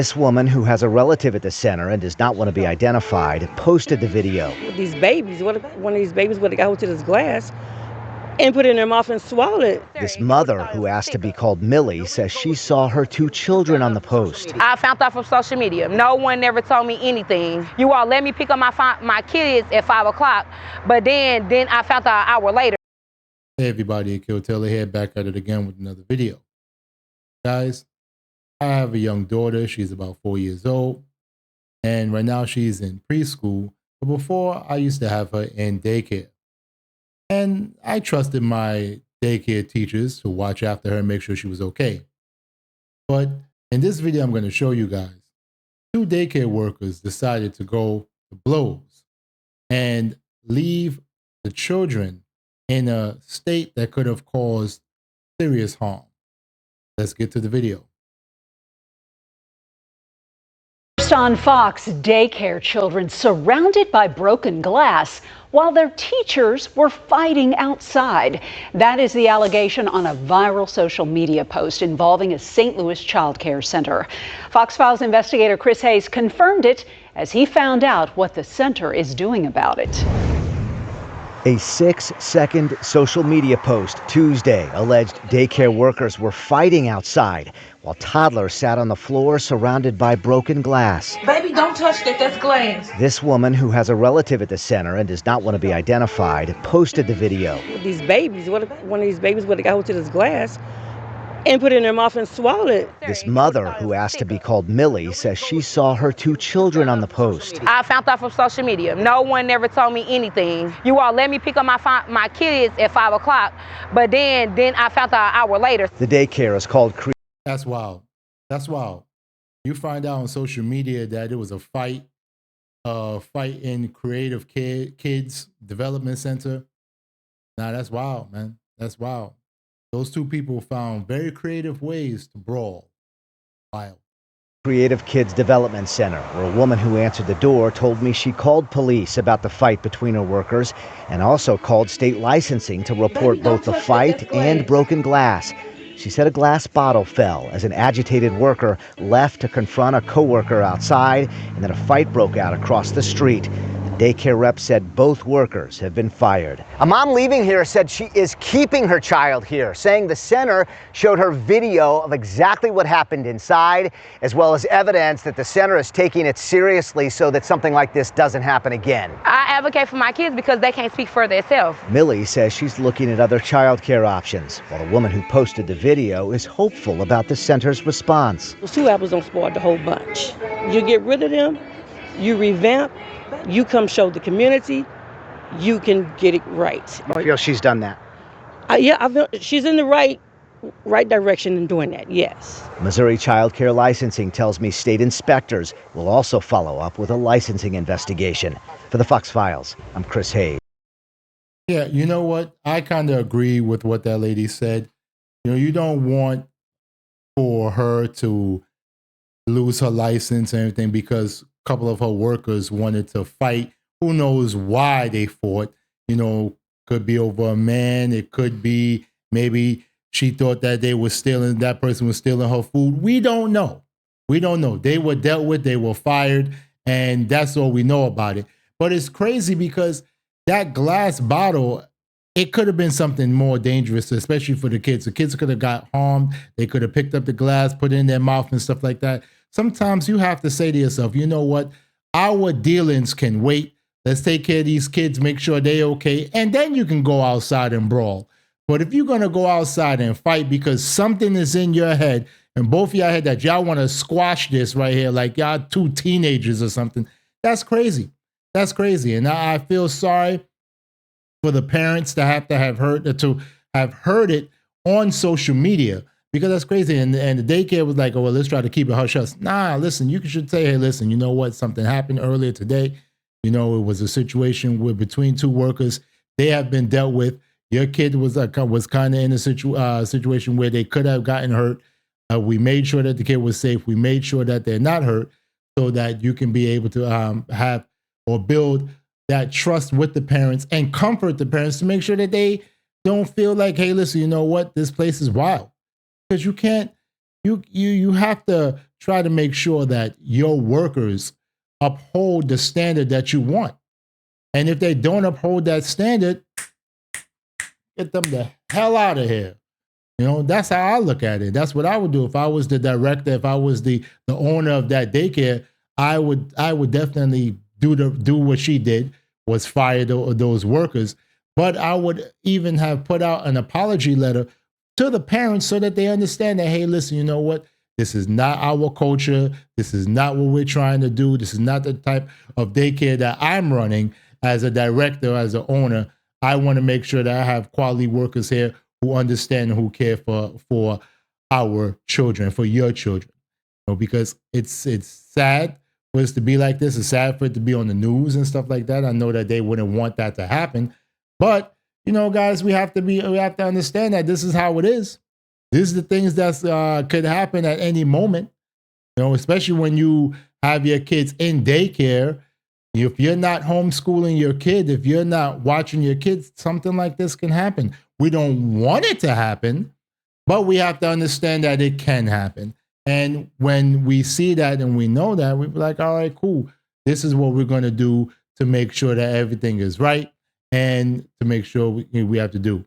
This woman, who has a relative at the center and does not want to be identified, posted the video. These babies, what if one of these babies would have got to this glass and put it in their mouth and swallowed it? This mother, who asked to be called Millie, says she saw her 2 children on the post. I found out from social media. No one never told me anything. You all let me pick up my kids at 5 o'clock, but then I found out an hour later. Hey everybody, Kill Taylor here, back at it again with another video. Guys, I have a young daughter. She's about 4 years old, and right now she's in preschool. But before, I used to have her in daycare. And I trusted my daycare teachers to watch after her and make sure she was okay. But in this video, I'm going to show you guys, 2 daycare workers decided to go to blows and leave the children in a state that could have caused serious harm. Let's get to the video. On Fox, daycare children surrounded by broken glass while their teachers were fighting outside. That is the allegation on a viral social media post involving a St. Louis child care center. Fox Files investigator Chris Hayes confirmed it as he found out what the center is doing about it. A 6-second social media post Tuesday alleged daycare workers were fighting outside while toddlers sat on the floor surrounded by broken glass. Baby, don't touch that. That's glass. This woman, who has a relative at the center and does not want to be identified, posted the video. These babies, what if one of these babies would have got to this glass and put it in their mouth and swallowed it? This mother, who asked to be called Millie, says she saw her 2 children on the post. I found out from social media. No one never told me anything. You all let me pick up my kids at 5 o'clock, but then I found out an hour later. The daycare is called That's wild. That's wild. You find out on social media that it was a fight in Creative Kids Development Center. Nah, that's wild, man. That's wild. Those 2 people found very creative ways to brawl. Wild. Creative Kids Development Center, where a woman who answered the door told me she called police about the fight between her workers and also called state licensing to report both the fight and broken glass. She said a glass bottle fell as an agitated worker left to confront a coworker outside, and then a fight broke out across the street. The daycare rep said both workers have been fired. A mom leaving here said she is keeping her child here, saying the center showed her video of exactly what happened inside, as well as evidence that the center is taking it seriously so that something like this doesn't happen again. I advocate for my kids because they can't speak for themselves. Millie says she's looking at other child care options, while the woman who posted the video is hopeful about the center's response. Those 2 apples don't spoil the whole bunch. You get rid of them, you revamp, you come show the community, you can get it right. I feel she's done that. I feel she's in the right direction in doing that, yes. Missouri Child Care Licensing tells me state inspectors will also follow up with a licensing investigation. For the Fox Files, I'm Chris Hayes. Yeah, you know what? I kind of agree with what that lady said. You know, you don't want for her to lose her license and everything because couple of her workers wanted to fight. Who knows why they fought? You know, could be over a man. It could be maybe she thought that that person was stealing her food. We don't know. We don't know. They were dealt with, they were fired, and that's all we know about it. But it's crazy because that glass bottle, it could have been something more dangerous, especially for the kids. The kids could have got harmed. They could have picked up the glass, put it in their mouth and stuff like that. Sometimes you have to say to yourself, you know what? Our dealings can wait. Let's take care of these kids, make sure they're okay, and then you can go outside and brawl. But if you're going to go outside and fight because something is in your head, and both of y'all had that y'all want to squash this right here, like y'all 2 teenagers or something, that's crazy. That's crazy. And I feel sorry for the parents to have heard it on social media. Because that's crazy. And the daycare was like, oh, well, let's try to keep it hush-hush. Nah, listen, you should say, hey, listen, you know what? Something happened earlier today. You know, it was a situation between 2 workers. They have been dealt with. Your kid was kind of in a situation where they could have gotten hurt. We made sure that the kid was safe. We made sure that they're not hurt so that you can be able to have or build that trust with the parents and comfort the parents to make sure that they don't feel like, hey, listen, you know what? This place is wild. Because you can't, you have to try to make sure that your workers uphold the standard that you want. And if they don't uphold that standard, get them the hell out of here. You know, that's how I look at it. That's what I would do if I was the director, if I was the owner of that daycare. I would definitely do what she did, was fire those workers. But I would even have put out an apology letter to the parents so that they understand that, hey, listen, you know what? This is not our culture. This is not what we're trying to do. This is not the type of daycare that I'm running as a director, as an owner. I want to make sure that I have quality workers here who understand and who care for our children, for your children. You know, because it's sad for us to be like this. It's sad for it to be on the news and stuff like that. I know that they wouldn't want that to happen. But, you know, guys, we have to understand that this is how it is. These are the things that could happen at any moment, you know, especially when you have your kids in daycare. If you're not homeschooling your kid, if you're not watching your kids, something like this can happen. We don't want it to happen, but we have to understand that it can happen. And when we see that and we know that, we're like, all right, cool. This is what we're going to do to make sure that everything is right and to make sure we have to do.